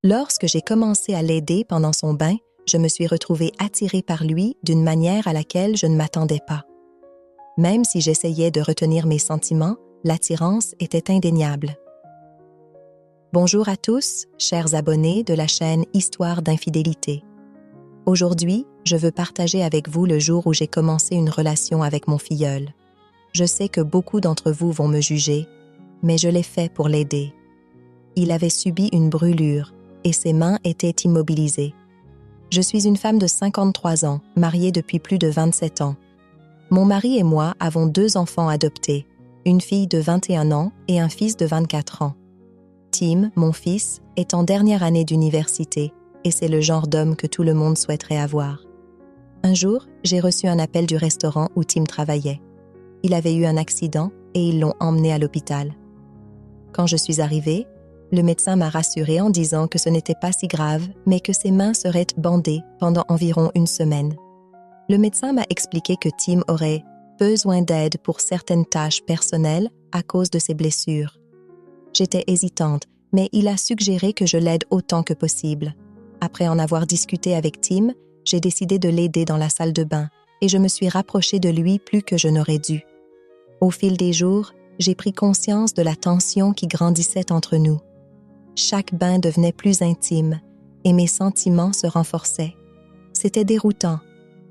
Lorsque j'ai commencé à l'aider pendant son bain, je me suis retrouvée attirée par lui d'une manière à laquelle je ne m'attendais pas. Même si j'essayais de retenir mes sentiments, l'attirance était indéniable. Bonjour à tous, chers abonnés de la chaîne Histoire d'infidélité. Aujourd'hui, je veux partager avec vous le jour où j'ai commencé une relation avec mon filleul. Je sais que beaucoup d'entre vous vont me juger, mais je l'ai fait pour l'aider. Il avait subi une brûlure et ses mains étaient immobilisées. Je suis une femme de 53 ans, mariée depuis plus de 27 ans. Mon mari et moi avons 2 enfants adoptés, une fille de 21 ans et un fils de 24 ans. Tim, mon fils, est en dernière année d'université et c'est le genre d'homme que tout le monde souhaiterait avoir. Un jour, j'ai reçu un appel du restaurant où Tim travaillait. Il avait eu un accident et ils l'ont emmené à l'hôpital. Quand je suis arrivée, le médecin m'a rassurée en disant que ce n'était pas si grave, mais que ses mains seraient bandées pendant environ 1 semaine. Le médecin m'a expliqué que Tim aurait besoin d'aide pour certaines tâches personnelles à cause de ses blessures. J'étais hésitante, mais il a suggéré que je l'aide autant que possible. Après en avoir discuté avec Tim, j'ai décidé de l'aider dans la salle de bain et je me suis rapprochée de lui plus que je n'aurais dû. Au fil des jours, j'ai pris conscience de la tension qui grandissait entre nous. Chaque bain devenait plus intime et mes sentiments se renforçaient. C'était déroutant.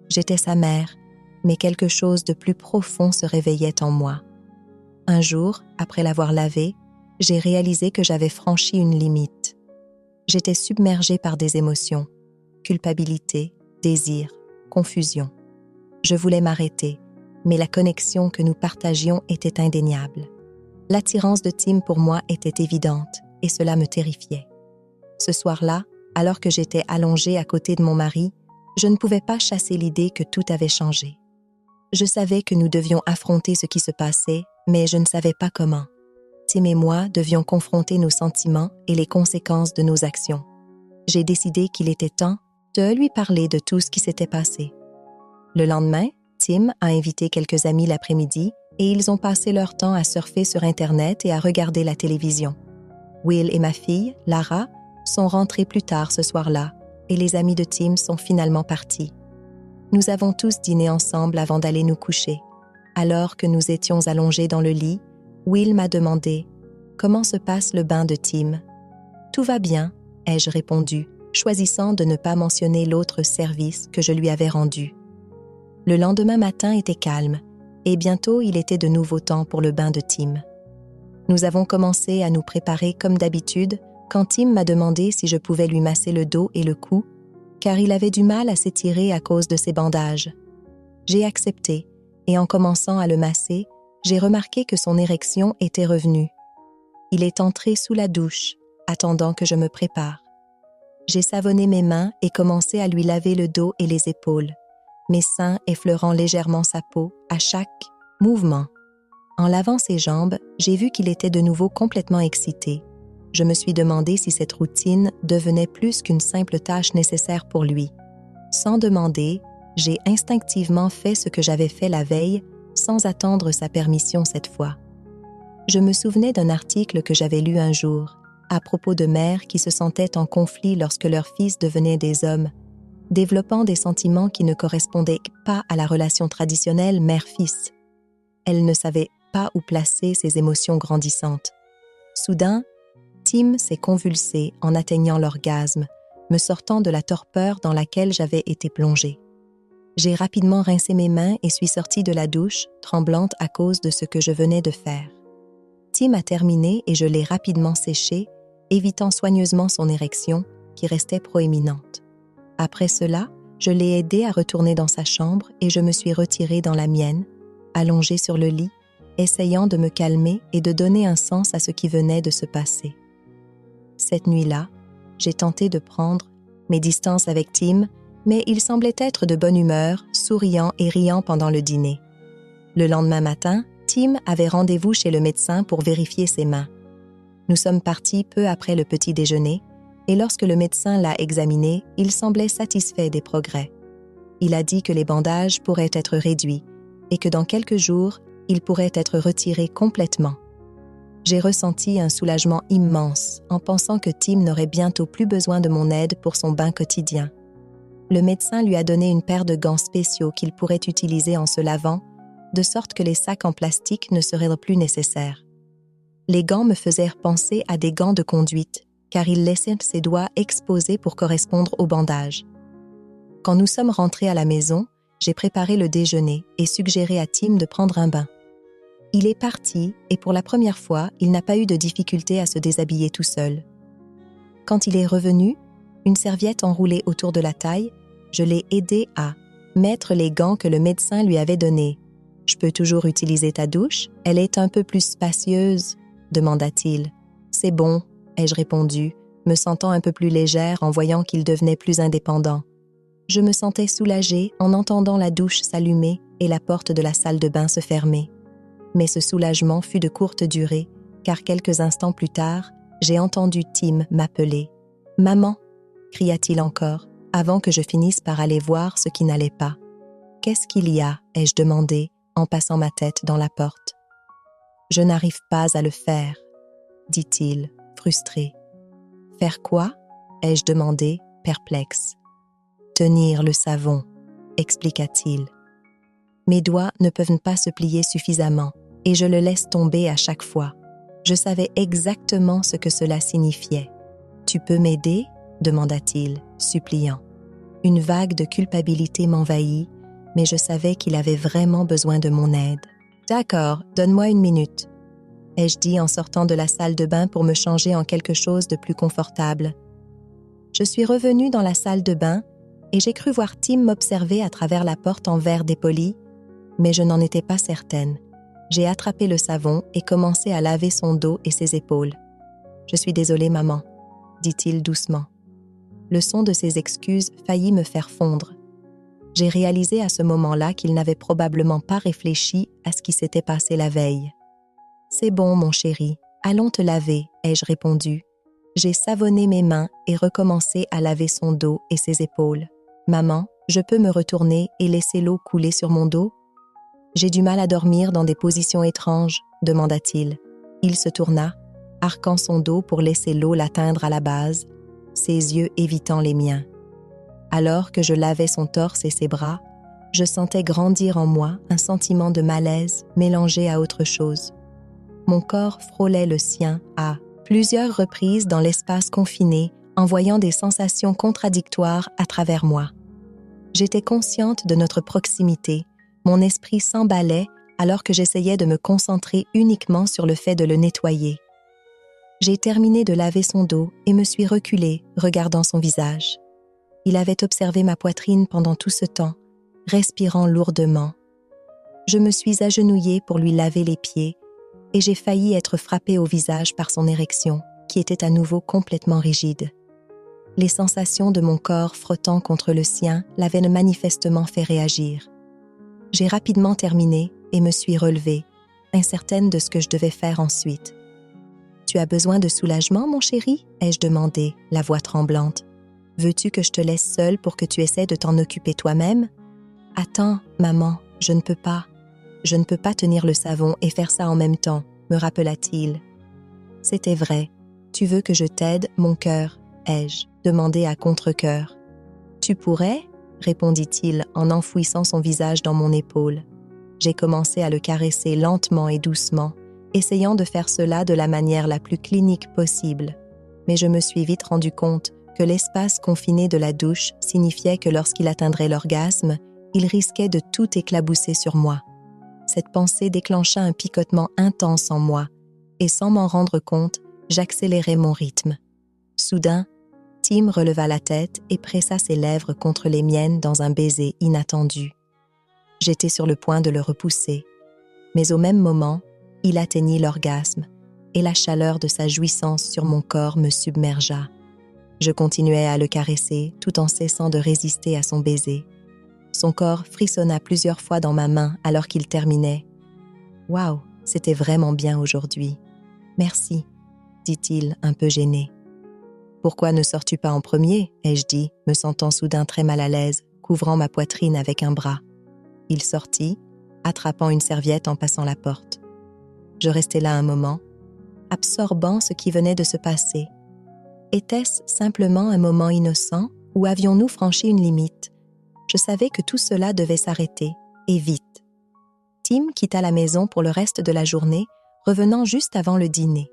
J'étais sa mère, mais quelque chose de plus profond se réveillait en moi. Un jour, après l'avoir lavé, j'ai réalisé que j'avais franchi une limite. J'étais submergée par des émotions, culpabilité, désir, confusion. Je voulais m'arrêter, mais la connexion que nous partagions était indéniable. L'attirance de Tim pour moi était évidente et cela me terrifiait. Ce soir-là, alors que j'étais allongée à côté de mon mari, je ne pouvais pas chasser l'idée que tout avait changé. Je savais que nous devions affronter ce qui se passait, mais je ne savais pas comment. Tim et moi devions confronter nos sentiments et les conséquences de nos actions. J'ai décidé qu'il était temps de lui parler de tout ce qui s'était passé. Le lendemain, Tim a invité quelques amis l'après-midi et ils ont passé leur temps à surfer sur Internet et à regarder la télévision. Will et ma fille, Lara, sont rentrés plus tard ce soir-là et les amis de Tim sont finalement partis. Nous avons tous dîné ensemble avant d'aller nous coucher. Alors que nous étions allongés dans le lit, Will m'a demandé « Comment se passe le bain de Tim ?» « Tout va bien », ai-je répondu, choisissant de ne pas mentionner l'autre service que je lui avais rendu. Le lendemain matin était calme et bientôt il était de nouveau temps pour le bain de Tim. Nous avons commencé à nous préparer comme d'habitude quand Tim m'a demandé si je pouvais lui masser le dos et le cou, car il avait du mal à s'étirer à cause de ses bandages. J'ai accepté et en commençant à le masser, j'ai remarqué que son érection était revenue. Il est entré sous la douche, attendant que je me prépare. J'ai savonné mes mains et commencé à lui laver le dos et les épaules, mes seins effleurant légèrement sa peau à chaque mouvement. En lavant ses jambes, j'ai vu qu'il était de nouveau complètement excité. Je me suis demandé si cette routine devenait plus qu'une simple tâche nécessaire pour lui. Sans demander, j'ai instinctivement fait ce que j'avais fait la veille, sans attendre sa permission cette fois. Je me souvenais d'un article que j'avais lu un jour, à propos de mères qui se sentaient en conflit lorsque leurs fils devenaient des hommes, développant des sentiments qui ne correspondaient pas à la relation traditionnelle mère-fils. Elles ne savaient pas où placer ces émotions grandissantes. Soudain, Tim s'est convulsé en atteignant l'orgasme, me sortant de la torpeur dans laquelle j'avais été plongée. J'ai rapidement rincé mes mains et suis sortie de la douche, tremblante à cause de ce que je venais de faire. Tim a terminé et je l'ai rapidement séché, évitant soigneusement son érection qui restait proéminente. Après cela, je l'ai aidé à retourner dans sa chambre et je me suis retirée dans la mienne, allongée sur le lit, essayant de me calmer et de donner un sens à ce qui venait de se passer. Cette nuit-là, j'ai tenté de prendre mes distances avec Tim, mais il semblait être de bonne humeur, souriant et riant pendant le dîner. Le lendemain matin, Tim avait rendez-vous chez le médecin pour vérifier ses mains. Nous sommes partis peu après le petit déjeuner et lorsque le médecin l'a examiné, il semblait satisfait des progrès. Il a dit que les bandages pourraient être réduits et que dans quelques jours, ils pourraient être retirés complètement. J'ai ressenti un soulagement immense en pensant que Tim n'aurait bientôt plus besoin de mon aide pour son bain quotidien. Le médecin lui a donné une paire de gants spéciaux qu'il pourrait utiliser en se lavant, de sorte que les sacs en plastique ne seraient plus nécessaires. Les gants me faisaient penser à des gants de conduite, car il laissait ses doigts exposés pour correspondre au bandage. Quand nous sommes rentrés à la maison, j'ai préparé le déjeuner et suggéré à Tim de prendre un bain. Il est parti et pour la première fois, il n'a pas eu de difficulté à se déshabiller tout seul. Quand il est revenu, une serviette enroulée autour de la taille, je l'ai aidé à mettre les gants que le médecin lui avait donnés. « Je peux toujours utiliser ta douche? Elle est un peu plus spacieuse, » demanda-t-il. « C'est bon, » ai-je répondu, me sentant un peu plus légère en voyant qu'il devenait plus indépendant. Je me sentais soulagée en entendant la douche s'allumer et la porte de la salle de bain se fermer. Mais ce soulagement fut de courte durée, car quelques instants plus tard, j'ai entendu Tim m'appeler. « Maman !» cria-t-il encore, avant que je finisse par aller voir ce qui n'allait pas. « Qu'est-ce qu'il y a ?» ai-je demandé, en passant ma tête dans la porte. « Je n'arrive pas à le faire, » dit-il, frustré. « Faire quoi ?» ai-je demandé, perplexe. « Tenir le savon, » expliqua-t-il. Mes doigts ne peuvent pas se plier suffisamment et je le laisse tomber à chaque fois. Je savais exactement ce que cela signifiait. « Tu peux m'aider ?» demanda-t-il, suppliant. Une vague de culpabilité m'envahit, mais je savais qu'il avait vraiment besoin de mon aide. « D'accord, donne-moi une minute, » ai-je dit en sortant de la salle de bain pour me changer en quelque chose de plus confortable. Je suis revenue dans la salle de bain et j'ai cru voir Tim m'observer à travers la porte en verre dépoli, mais je n'en étais pas certaine. J'ai attrapé le savon et commencé à laver son dos et ses épaules. « Je suis désolée, maman, » dit-il doucement. Le son de ses excuses faillit me faire fondre. J'ai réalisé à ce moment-là qu'il n'avait probablement pas réfléchi à ce qui s'était passé la veille. « C'est bon, mon chéri, allons te laver, » ai-je répondu. J'ai savonné mes mains et recommencé à laver son dos et ses épaules. « Maman, je peux me retourner et laisser l'eau couler sur mon dos? » « J'ai du mal à dormir dans des positions étranges, » demanda-t-il. Il se tourna, arquant son dos pour laisser l'eau l'atteindre à la base, ses yeux évitant les miens. Alors que je lavais son torse et ses bras, je sentais grandir en moi un sentiment de malaise mélangé à autre chose. Mon corps frôlait le sien à plusieurs reprises dans l'espace confiné, envoyant des sensations contradictoires à travers moi. J'étais consciente de notre proximité. Mon esprit s'emballait alors que j'essayais de me concentrer uniquement sur le fait de le nettoyer. J'ai terminé de laver son dos et me suis reculée, regardant son visage. Il avait observé ma poitrine pendant tout ce temps, respirant lourdement. Je me suis agenouillée pour lui laver les pieds et j'ai failli être frappée au visage par son érection, qui était à nouveau complètement rigide. Les sensations de mon corps frottant contre le sien l'avaient manifestement fait réagir. J'ai rapidement terminé et me suis relevée, incertaine de ce que je devais faire ensuite. « Tu as besoin de soulagement, mon chéri ?» ai-je demandé, la voix tremblante. « Veux-tu que je te laisse seule pour que tu essaies de t'en occuper toi-même? »« Attends, maman, je ne peux pas. Je ne peux pas tenir le savon et faire ça en même temps, » me rappela-t-il. C'était vrai. « Tu veux que je t'aide, mon cœur ?» ai-je demandé à contre-cœur. « Tu pourrais ?» répondit-il en enfouissant son visage dans mon épaule. J'ai commencé à le caresser lentement et doucement, essayant de faire cela de la manière la plus clinique possible. Mais je me suis vite rendu compte que l'espace confiné de la douche signifiait que lorsqu'il atteindrait l'orgasme, il risquait de tout éclabousser sur moi. Cette pensée déclencha un picotement intense en moi, et sans m'en rendre compte, j'accélérais mon rythme. Soudain, Tim releva la tête et pressa ses lèvres contre les miennes dans un baiser inattendu. J'étais sur le point de le repousser, mais au même moment, il atteignit l'orgasme et la chaleur de sa jouissance sur mon corps me submergea. Je continuais à le caresser tout en cessant de résister à son baiser. Son corps frissonna plusieurs fois dans ma main alors qu'il terminait. « Waouh, c'était vraiment bien aujourd'hui. Merci, » dit-il un peu gêné. « Pourquoi ne sors-tu pas en premier ?» ai-je dit, me sentant soudain très mal à l'aise, couvrant ma poitrine avec un bras. Il sortit, attrapant une serviette en passant la porte. Je restai là un moment, absorbant ce qui venait de se passer. Était-ce simplement un moment innocent ou avions-nous franchi une limite? Je savais que tout cela devait s'arrêter, et vite. Tim quitta la maison pour le reste de la journée, revenant juste avant le dîner.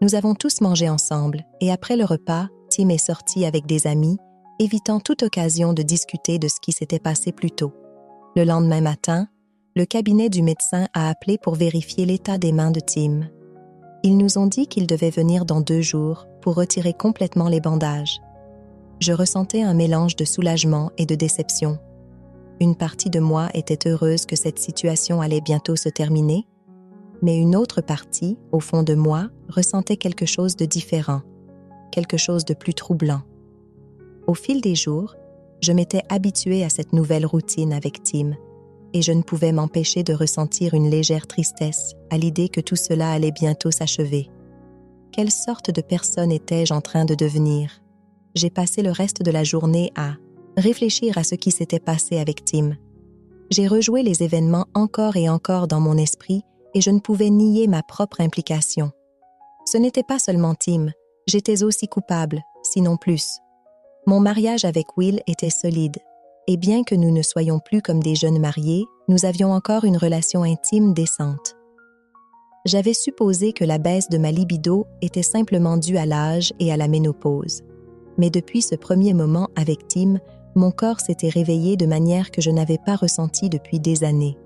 Nous avons tous mangé ensemble, et après le repas, Tim est sorti avec des amis, évitant toute occasion de discuter de ce qui s'était passé plus tôt. Le lendemain matin, le cabinet du médecin a appelé pour vérifier l'état des mains de Tim. Ils nous ont dit qu'ils devaient venir dans 2 jours pour retirer complètement les bandages. Je ressentais un mélange de soulagement et de déception. Une partie de moi était heureuse que cette situation allait bientôt se terminer, mais une autre partie, au fond de moi, ressentait quelque chose de différent, quelque chose de plus troublant. Au fil des jours, je m'étais habituée à cette nouvelle routine avec Tim, et je ne pouvais m'empêcher de ressentir une légère tristesse à l'idée que tout cela allait bientôt s'achever. Quelle sorte de personne étais-je en train de devenir? J'ai passé le reste de la journée à réfléchir à ce qui s'était passé avec Tim. J'ai rejoué les événements encore et encore dans mon esprit et je ne pouvais nier ma propre implication. Ce n'était pas seulement Tim, j'étais aussi coupable, sinon plus. Mon mariage avec Will était solide, et bien que nous ne soyons plus comme des jeunes mariés, nous avions encore une relation intime décente. J'avais supposé que la baisse de ma libido était simplement due à l'âge et à la ménopause. Mais depuis ce premier moment avec Tim, mon corps s'était réveillé de manière que je n'avais pas ressentie depuis des années.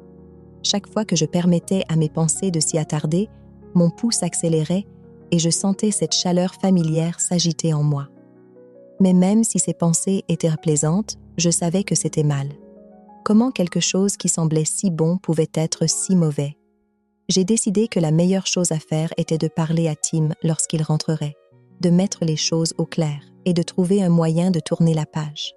Chaque fois que je permettais à mes pensées de s'y attarder, mon pouls s'accélérait et je sentais cette chaleur familière s'agiter en moi. Mais même si ces pensées étaient plaisantes, je savais que c'était mal. Comment quelque chose qui semblait si bon pouvait être si mauvais? J'ai décidé que la meilleure chose à faire était de parler à Tim lorsqu'il rentrerait, de mettre les choses au clair et de trouver un moyen de tourner la page.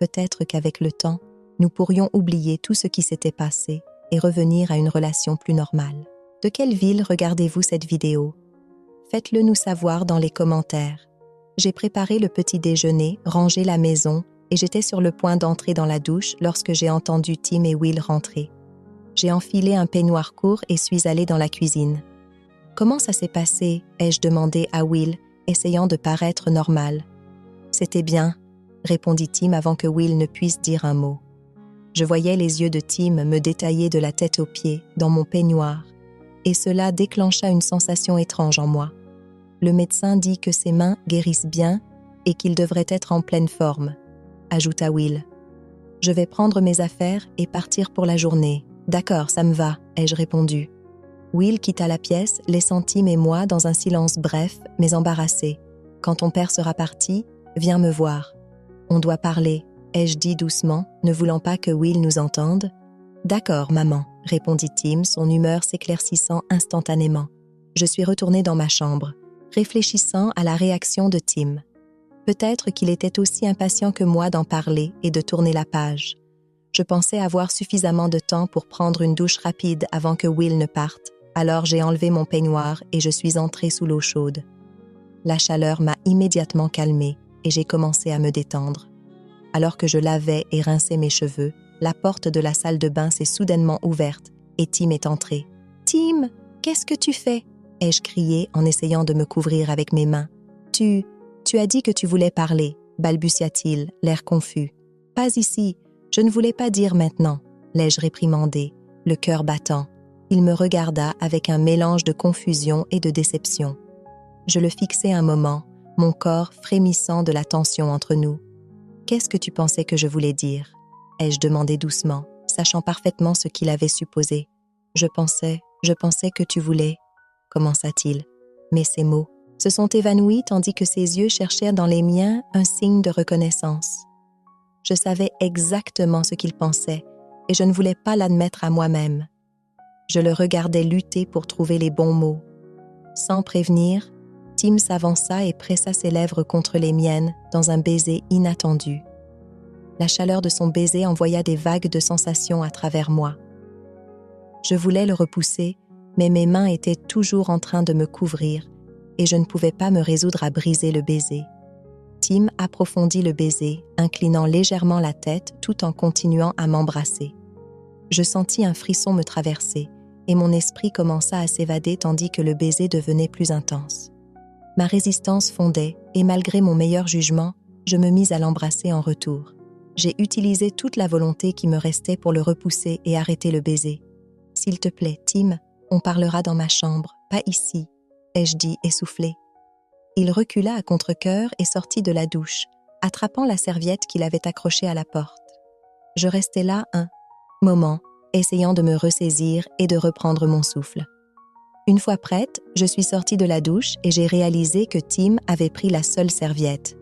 Peut-être qu'avec le temps, nous pourrions oublier tout ce qui s'était passé et revenir à une relation plus normale. De quelle ville regardez-vous cette vidéo? Faites-le nous savoir dans les commentaires. J'ai préparé le petit déjeuner, rangé la maison et j'étais sur le point d'entrer dans la douche lorsque j'ai entendu Tim et Will rentrer. J'ai enfilé un peignoir court et suis allée dans la cuisine. « Comment ça s'est passé ?» ai-je demandé à Will, essayant de paraître normal. « C'était bien », répondit Tim avant que Will ne puisse dire un mot. Je voyais les yeux de Tim me détailler de la tête aux pieds dans mon peignoir, et cela déclencha une sensation étrange en moi. Le médecin dit que ses mains guérissent bien et qu'il devrait être en pleine forme, ajouta Will. Je vais prendre mes affaires et partir pour la journée. D'accord, ça me va, ai-je répondu. Will quitta la pièce, laissant Tim et moi dans un silence bref, mais embarrassé. Quand ton père sera parti, viens me voir. On doit parler, ai-je dit doucement, ne voulant pas que Will nous entende. D'accord, maman, répondit Tim, son humeur s'éclaircissant instantanément. Je suis retournée dans ma chambre, réfléchissant à la réaction de Tim. Peut-être qu'il était aussi impatient que moi d'en parler et de tourner la page. Je pensais avoir suffisamment de temps pour prendre une douche rapide avant que Will ne parte, alors j'ai enlevé mon peignoir et je suis entrée sous l'eau chaude. La chaleur m'a immédiatement calmée et j'ai commencé à me détendre. Alors que je lavais et rinçais mes cheveux, la porte de la salle de bain s'est soudainement ouverte et Tim est entré. « Tim, qu'est-ce que tu fais ?» ai-je crié en essayant de me couvrir avec mes mains. « Tu as dit que tu voulais parler, balbutia-t-il, l'air confus. « Pas ici, je ne voulais pas dire maintenant, l'ai-je réprimandé, le cœur battant. Il me regarda avec un mélange de confusion et de déception. Je le fixai un moment, mon corps frémissant de la tension entre nous. « Qu'est-ce que tu pensais que je voulais dire ?» ai-je demandé doucement, sachant parfaitement ce qu'il avait supposé. « Je pensais que tu voulais... » commença-t-il. Mais ces mots se sont évanouis tandis que ses yeux cherchaient dans les miens un signe de reconnaissance. Je savais exactement ce qu'il pensait et je ne voulais pas l'admettre à moi-même. Je le regardais lutter pour trouver les bons mots. Sans prévenir, Tim s'avança et pressa ses lèvres contre les miennes dans un baiser inattendu. La chaleur de son baiser envoya des vagues de sensations à travers moi. Je voulais le repousser, mais mes mains étaient toujours en train de me couvrir et je ne pouvais pas me résoudre à briser le baiser. Tim approfondit le baiser, inclinant légèrement la tête tout en continuant à m'embrasser. Je sentis un frisson me traverser et mon esprit commença à s'évader tandis que le baiser devenait plus intense. Ma résistance fondait et malgré mon meilleur jugement, je me mis à l'embrasser en retour. J'ai utilisé toute la volonté qui me restait pour le repousser et arrêter le baiser. « S'il te plaît, Tim, on parlera dans ma chambre, pas ici », ai-je dit essoufflé. Il recula à contre-cœur et sortit de la douche, attrapant la serviette qu'il avait accrochée à la porte. Je restai là un moment, essayant de me ressaisir et de reprendre mon souffle. Une fois prête, je suis sortie de la douche et j'ai réalisé que Tim avait pris la seule serviette.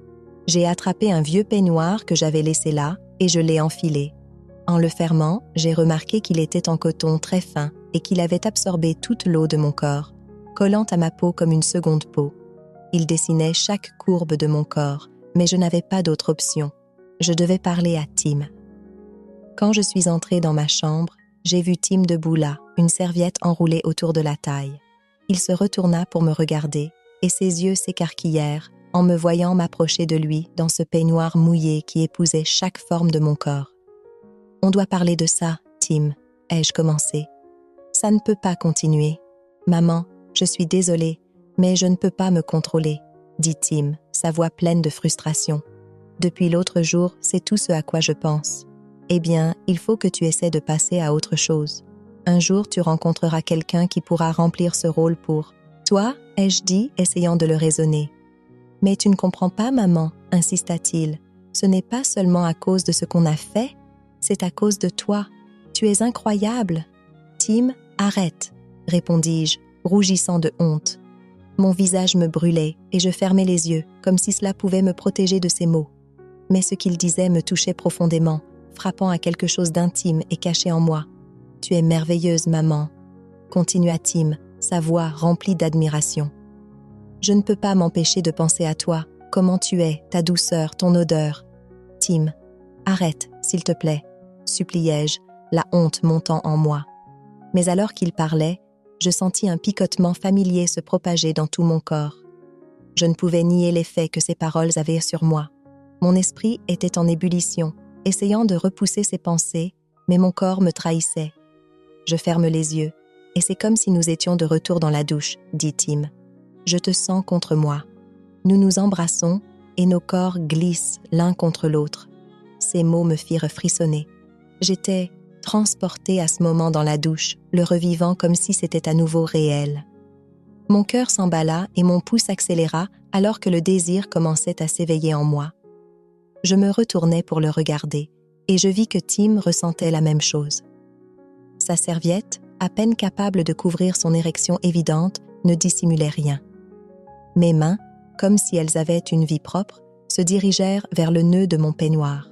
J'ai attrapé un vieux peignoir que j'avais laissé là et je l'ai enfilé. En le fermant, j'ai remarqué qu'il était en coton très fin et qu'il avait absorbé toute l'eau de mon corps, collant à ma peau comme une seconde peau. Il dessinait chaque courbe de mon corps, mais je n'avais pas d'autre option. Je devais parler à Tim. Quand je suis entrée dans ma chambre, j'ai vu Tim debout là, une serviette enroulée autour de la taille. Il se retourna pour me regarder et ses yeux s'écarquillèrent en me voyant m'approcher de lui dans ce peignoir mouillé qui épousait chaque forme de mon corps. « On doit parler de ça, Tim », ai-je commencé. « Ça ne peut pas continuer. Maman, je suis désolée, mais je ne peux pas me contrôler », dit Tim, sa voix pleine de frustration. « Depuis l'autre jour, c'est tout ce à quoi je pense. Eh bien, il faut que tu essaies de passer à autre chose. Un jour, tu rencontreras quelqu'un qui pourra remplir ce rôle pour toi, ai-je dit, essayant de le raisonner. « Mais tu ne comprends pas, maman, insista-t-il. Ce n'est pas seulement à cause de ce qu'on a fait, c'est à cause de toi. Tu es incroyable. »« Tim, arrête, » répondis-je, rougissant de honte. Mon visage me brûlait et je fermais les yeux, comme si cela pouvait me protéger de ces mots. Mais ce qu'il disait me touchait profondément, frappant à quelque chose d'intime et caché en moi. « Tu es merveilleuse, maman, » continua Tim, sa voix remplie d'admiration. Je ne peux pas m'empêcher de penser à toi, comment tu es, ta douceur, ton odeur. Tim, arrête, s'il te plaît, suppliai-je, la honte montant en moi. Mais alors qu'il parlait, je sentis un picotement familier se propager dans tout mon corps. Je ne pouvais nier l'effet que ces paroles avaient sur moi. Mon esprit était en ébullition, essayant de repousser ses pensées, mais mon corps me trahissait. Je ferme les yeux, et c'est comme si nous étions de retour dans la douche, dit Tim. Je te sens contre moi. Nous nous embrassons et nos corps glissent l'un contre l'autre. Ces mots me firent frissonner. J'étais transportée à ce moment dans la douche, le revivant comme si c'était à nouveau réel. Mon cœur s'emballa et mon pouls s'accéléra alors que le désir commençait à s'éveiller en moi. Je me retournai pour le regarder et je vis que Tim ressentait la même chose. Sa serviette, à peine capable de couvrir son érection évidente, ne dissimulait rien. Mes mains, comme si elles avaient une vie propre, se dirigèrent vers le nœud de mon peignoir.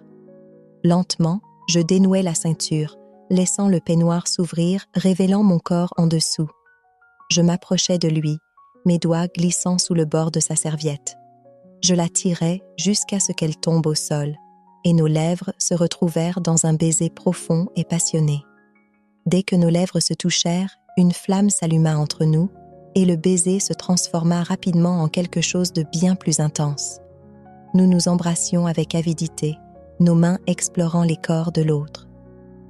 Lentement, je dénouai la ceinture, laissant le peignoir s'ouvrir, révélant mon corps en dessous. Je m'approchai de lui, mes doigts glissant sous le bord de sa serviette. Je la tirai jusqu'à ce qu'elle tombe au sol, et nos lèvres se retrouvèrent dans un baiser profond et passionné. Dès que nos lèvres se touchèrent, une flamme s'alluma entre nous, et le baiser se transforma rapidement en quelque chose de bien plus intense. Nous nous embrassions avec avidité, nos mains explorant les corps de l'autre.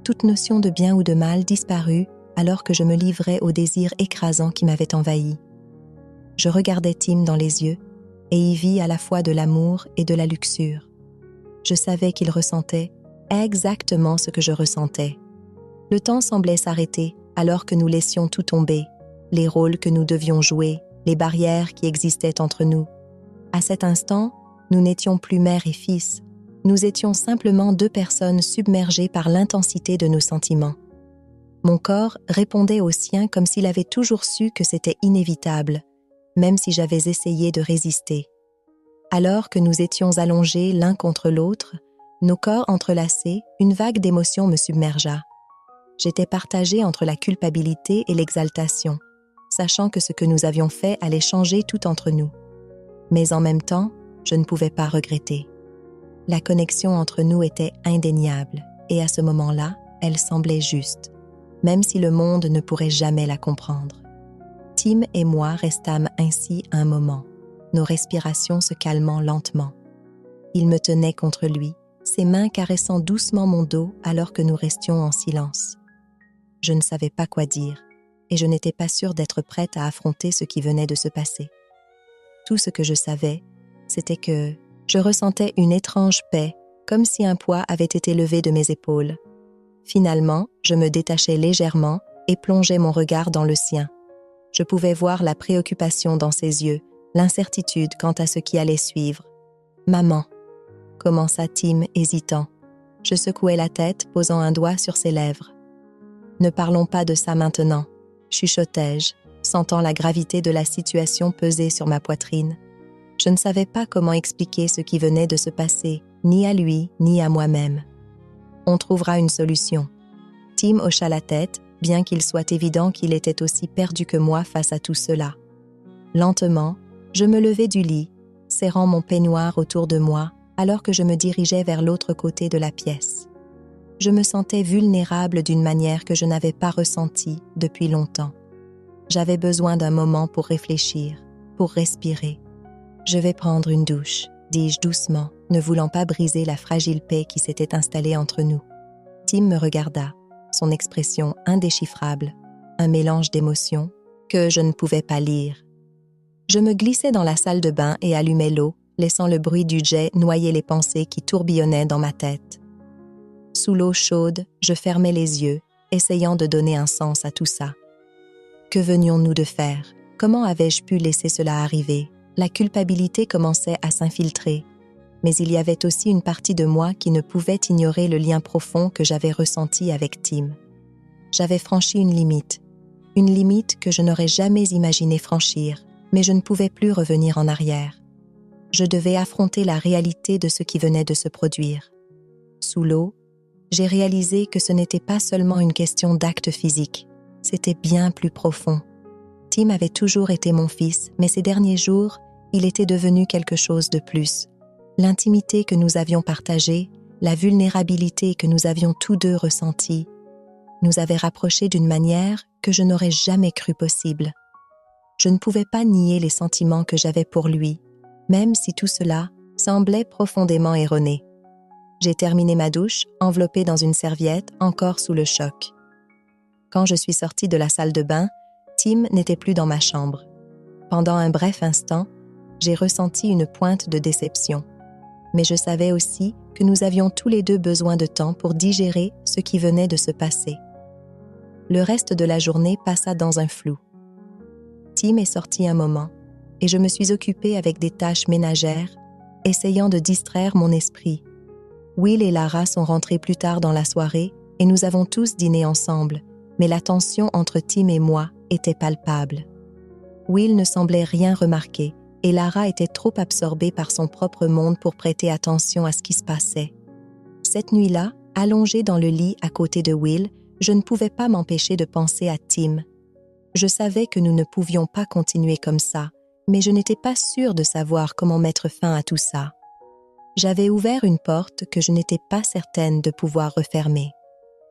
Toute notion de bien ou de mal disparut alors que je me livrais au désir écrasant qui m'avait envahi. Je regardais Tim dans les yeux et y vis à la fois de l'amour et de la luxure. Je savais qu'il ressentait exactement ce que je ressentais. Le temps semblait s'arrêter alors que nous laissions tout tomber, les rôles que nous devions jouer, les barrières qui existaient entre nous. À cet instant, nous n'étions plus mère et fils. Nous étions simplement deux personnes submergées par l'intensité de nos sentiments. Mon corps répondait au sien comme s'il avait toujours su que c'était inévitable, même si j'avais essayé de résister. Alors que nous étions allongés l'un contre l'autre, nos corps entrelacés, une vague d'émotions me submergea. J'étais partagée entre la culpabilité et l'exaltation, sachant que ce que nous avions fait allait changer tout entre nous. Mais en même temps, je ne pouvais pas regretter. La connexion entre nous était indéniable, et à ce moment-là, elle semblait juste, même si le monde ne pourrait jamais la comprendre. Tim et moi restâmes ainsi un moment, nos respirations se calmant lentement. Il me tenait contre lui, ses mains caressant doucement mon dos alors que nous restions en silence. Je ne savais pas quoi dire. et je n'étais pas sûre d'être prête à affronter ce qui venait de se passer. Tout ce que je savais, c'était que je ressentais une étrange paix, comme si un poids avait été levé de mes épaules. Finalement, je me détachai légèrement et plongeai mon regard dans le sien. Je pouvais voir la préoccupation dans ses yeux, l'incertitude quant à ce qui allait suivre. « Maman », commença Tim hésitant. Je secouai la tête, posant un doigt sur ses lèvres. « Ne parlons pas de ça maintenant », chuchotai-je, sentant la gravité de la situation peser sur ma poitrine. Je ne savais pas comment expliquer ce qui venait de se passer, ni à lui, ni à moi-même. « On trouvera une solution. » Tim hocha la tête, bien qu'il soit évident qu'il était aussi perdu que moi face à tout cela. Lentement, je me levai du lit, serrant mon peignoir autour de moi, alors que je me dirigeais vers l'autre côté de la pièce. Je me sentais vulnérable d'une manière que je n'avais pas ressentie depuis longtemps. J'avais besoin d'un moment pour réfléchir, pour respirer. « Je vais prendre une douche », dis-je doucement, ne voulant pas briser la fragile paix qui s'était installée entre nous. Tim me regarda, son expression indéchiffrable, un mélange d'émotions que je ne pouvais pas lire. Je me glissai dans la salle de bain et allumai l'eau, laissant le bruit du jet noyer les pensées qui tourbillonnaient dans ma tête. Sous l'eau chaude, je fermai les yeux, essayant de donner un sens à tout ça. Que venions-nous de faire? Comment avais-je pu laisser cela arriver? La culpabilité commençait à s'infiltrer, mais il y avait aussi une partie de moi qui ne pouvait ignorer le lien profond que j'avais ressenti avec Tim. J'avais franchi une limite que je n'aurais jamais imaginé franchir, mais je ne pouvais plus revenir en arrière. Je devais affronter la réalité de ce qui venait de se produire. Sous l'eau, j'ai réalisé que ce n'était pas seulement une question d'acte physique, c'était bien plus profond. Tim avait toujours été mon fils, mais ces derniers jours, il était devenu quelque chose de plus. L'intimité que nous avions partagée, la vulnérabilité que nous avions tous deux ressentie, nous avait rapprochés d'une manière que je n'aurais jamais cru possible. Je ne pouvais pas nier les sentiments que j'avais pour lui, même si tout cela semblait profondément erroné. J'ai terminé ma douche, enveloppée dans une serviette, encore sous le choc. Quand je suis sortie de la salle de bain, Tim n'était plus dans ma chambre. Pendant un bref instant, j'ai ressenti une pointe de déception. Mais je savais aussi que nous avions tous les deux besoin de temps pour digérer ce qui venait de se passer. Le reste de la journée passa dans un flou. Tim est sorti un moment, et je me suis occupée avec des tâches ménagères, essayant de distraire mon esprit. Will et Lara sont rentrés plus tard dans la soirée, et nous avons tous dîné ensemble, mais la tension entre Tim et moi était palpable. Will ne semblait rien remarquer, et Lara était trop absorbée par son propre monde pour prêter attention à ce qui se passait. Cette nuit-là, allongée dans le lit à côté de Will, je ne pouvais pas m'empêcher de penser à Tim. Je savais que nous ne pouvions pas continuer comme ça, mais je n'étais pas sûre de savoir comment mettre fin à tout ça. J'avais ouvert une porte que je n'étais pas certaine de pouvoir refermer.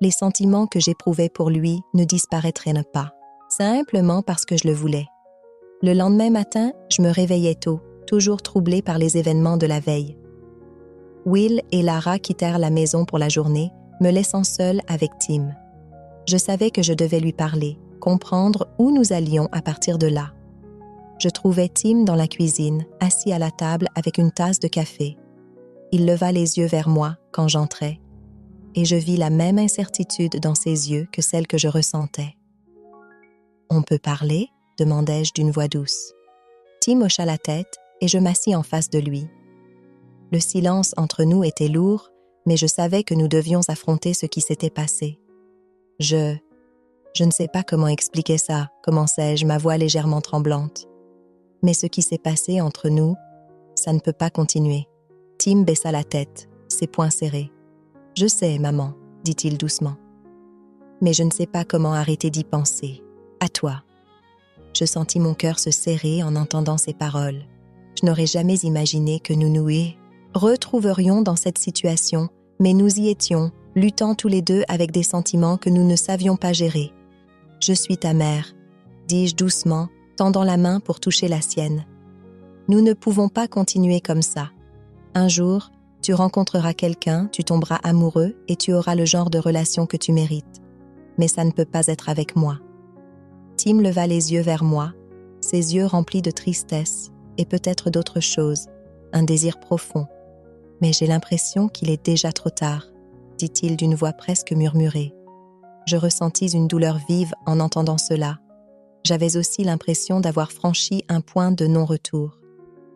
Les sentiments que j'éprouvais pour lui ne disparaîtraient pas, simplement parce que je le voulais. Le lendemain matin, je me réveillais tôt, toujours troublée par les événements de la veille. Will et Lara quittèrent la maison pour la journée, me laissant seule avec Tim. Je savais que je devais lui parler, comprendre où nous allions à partir de là. Je trouvais Tim dans la cuisine, assis à la table avec une tasse de café. Il leva les yeux vers moi quand j'entrais, et je vis la même incertitude dans ses yeux que celle que je ressentais. « On peut parler ?» demandai-je d'une voix douce. Tim hocha la tête et je m'assis en face de lui. Le silence entre nous était lourd, mais je savais que nous devions affronter ce qui s'était passé. Je ne sais pas comment expliquer ça, commençai-je, ma voix légèrement tremblante. Mais ce qui s'est passé entre nous, ça ne peut pas continuer. Tim baissa la tête, ses poings serrés. « Je sais, maman, » dit-il doucement. « Mais je ne sais pas comment arrêter d'y penser. À toi. » Je sentis mon cœur se serrer en entendant ces paroles. Je n'aurais jamais imaginé que nous nous retrouverions dans cette situation, mais nous y étions, luttant tous les deux avec des sentiments que nous ne savions pas gérer. « Je suis ta mère », dis-je doucement, tendant la main pour toucher la sienne. « Nous ne pouvons pas continuer comme ça. Un jour, tu rencontreras quelqu'un, tu tomberas amoureux et tu auras le genre de relation que tu mérites. Mais ça ne peut pas être avec moi. » Tim leva les yeux vers moi, ses yeux remplis de tristesse et peut-être d'autres choses, un désir profond. « Mais j'ai l'impression qu'il est déjà trop tard », dit-il d'une voix presque murmurée. Je ressentis une douleur vive en entendant cela. J'avais aussi l'impression d'avoir franchi un point de non-retour.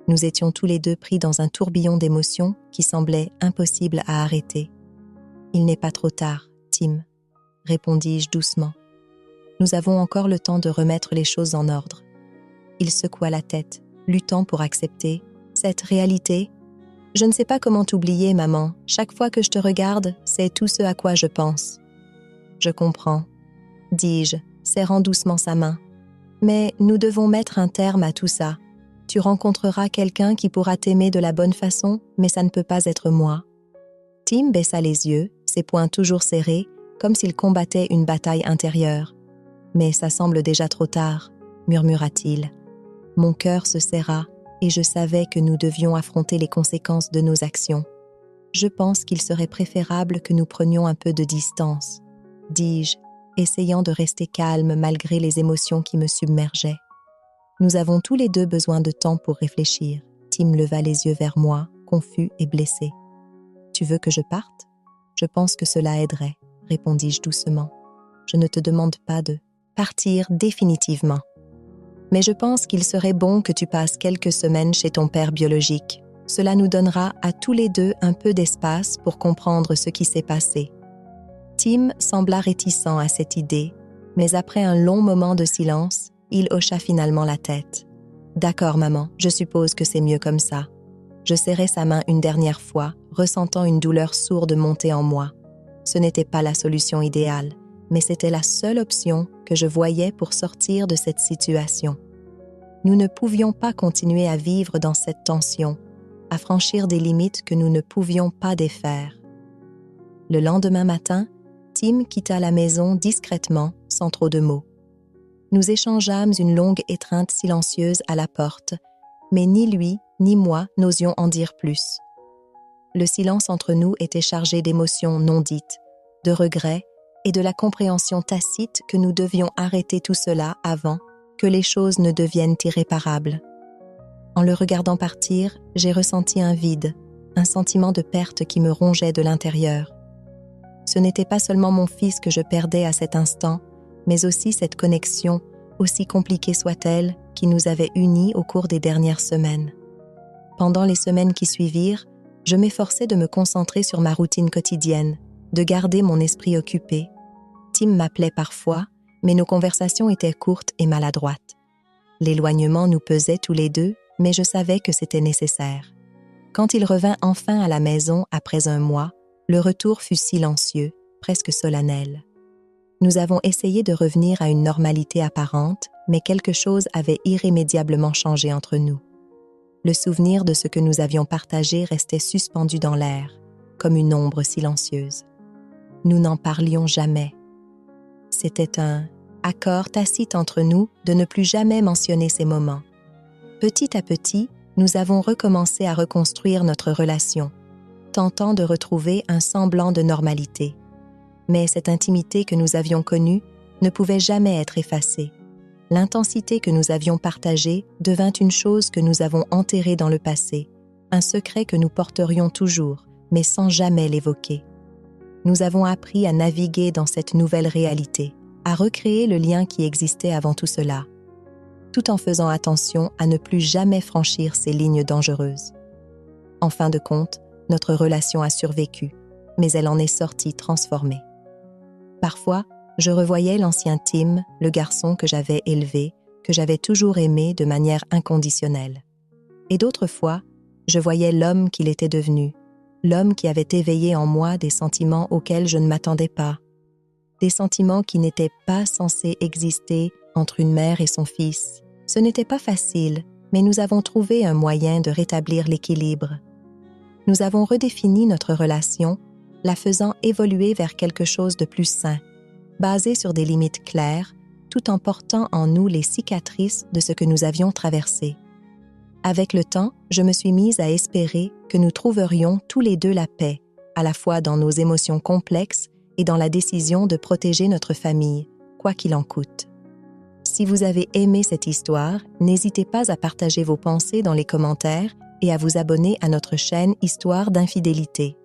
Nous étions tous les deux pris dans un tourbillon d'émotions qui semblait impossible à arrêter. « Il n'est pas trop tard, Tim », répondis-je doucement. « Nous avons encore le temps de remettre les choses en ordre. » Il secoua la tête, luttant pour accepter cette réalité. « Je ne sais pas comment t'oublier, maman. Chaque fois que je te regarde, c'est tout ce à quoi je pense. »« Je comprends, » dis-je, serrant doucement sa main. « Mais nous devons mettre un terme à tout ça. Tu rencontreras quelqu'un qui pourra t'aimer de la bonne façon, mais ça ne peut pas être moi. » Tim baissa les yeux, ses poings toujours serrés, comme s'il combattait une bataille intérieure. « Mais ça semble déjà trop tard, » murmura-t-il. Mon cœur se serra et je savais que nous devions affronter les conséquences de nos actions. « Je pense qu'il serait préférable que nous prenions un peu de distance, » dis-je, essayant de rester calme malgré les émotions qui me submergeaient. « Nous avons tous les deux besoin de temps pour réfléchir. » Tim leva les yeux vers moi, confus et blessé. « Tu veux que je parte ? Je pense que cela aiderait, » répondis-je doucement. « Je ne te demande pas de partir définitivement. Mais je pense qu'il serait bon que tu passes quelques semaines chez ton père biologique. Cela nous donnera à tous les deux un peu d'espace pour comprendre ce qui s'est passé. » Tim sembla réticent à cette idée, mais après un long moment de silence, il hocha finalement la tête. « D'accord, maman, je suppose que c'est mieux comme ça. » Je serrai sa main une dernière fois, ressentant une douleur sourde monter en moi. Ce n'était pas la solution idéale, mais c'était la seule option que je voyais pour sortir de cette situation. Nous ne pouvions pas continuer à vivre dans cette tension, à franchir des limites que nous ne pouvions pas défaire. Le lendemain matin, Tim quitta la maison discrètement, sans trop de mots. Nous échangeâmes une longue étreinte silencieuse à la porte, mais ni lui ni moi n'osions en dire plus. Le silence entre nous était chargé d'émotions non dites, de regrets et de la compréhension tacite que nous devions arrêter tout cela avant que les choses ne deviennent irréparables. En le regardant partir, j'ai ressenti un vide, un sentiment de perte qui me rongeait de l'intérieur. Ce n'était pas seulement mon fils que je perdais à cet instant, mais aussi cette connexion, aussi compliquée soit-elle, qui nous avait unis au cours des dernières semaines. Pendant les semaines qui suivirent, je m'efforçais de me concentrer sur ma routine quotidienne, de garder mon esprit occupé. Tim m'appelait parfois, mais nos conversations étaient courtes et maladroites. L'éloignement nous pesait tous les deux, mais je savais que c'était nécessaire. Quand il revint enfin à la maison après un mois, le retour fut silencieux, presque solennel. Nous avons essayé de revenir à une normalité apparente, mais quelque chose avait irrémédiablement changé entre nous. Le souvenir de ce que nous avions partagé restait suspendu dans l'air, comme une ombre silencieuse. Nous n'en parlions jamais. C'était un accord tacite entre nous de ne plus jamais mentionner ces moments. Petit à petit, nous avons recommencé à reconstruire notre relation, tentant de retrouver un semblant de normalité. Mais cette intimité que nous avions connue ne pouvait jamais être effacée. L'intensité que nous avions partagée devint une chose que nous avons enterrée dans le passé, un secret que nous porterions toujours, mais sans jamais l'évoquer. Nous avons appris à naviguer dans cette nouvelle réalité, à recréer le lien qui existait avant tout cela, tout en faisant attention à ne plus jamais franchir ces lignes dangereuses. En fin de compte, notre relation a survécu, mais elle en est sortie transformée. Parfois, je revoyais l'ancien Tim, le garçon que j'avais élevé, que j'avais toujours aimé de manière inconditionnelle. Et d'autres fois, je voyais l'homme qu'il était devenu, l'homme qui avait éveillé en moi des sentiments auxquels je ne m'attendais pas, des sentiments qui n'étaient pas censés exister entre une mère et son fils. Ce n'était pas facile, mais nous avons trouvé un moyen de rétablir l'équilibre. Nous avons redéfini notre relation, la faisant évoluer vers quelque chose de plus sain, basé sur des limites claires, tout en portant en nous les cicatrices de ce que nous avions traversé. Avec le temps, je me suis mise à espérer que nous trouverions tous les deux la paix, à la fois dans nos émotions complexes et dans la décision de protéger notre famille, quoi qu'il en coûte. Si vous avez aimé cette histoire, n'hésitez pas à partager vos pensées dans les commentaires et à vous abonner à notre chaîne Histoire d'infidélité.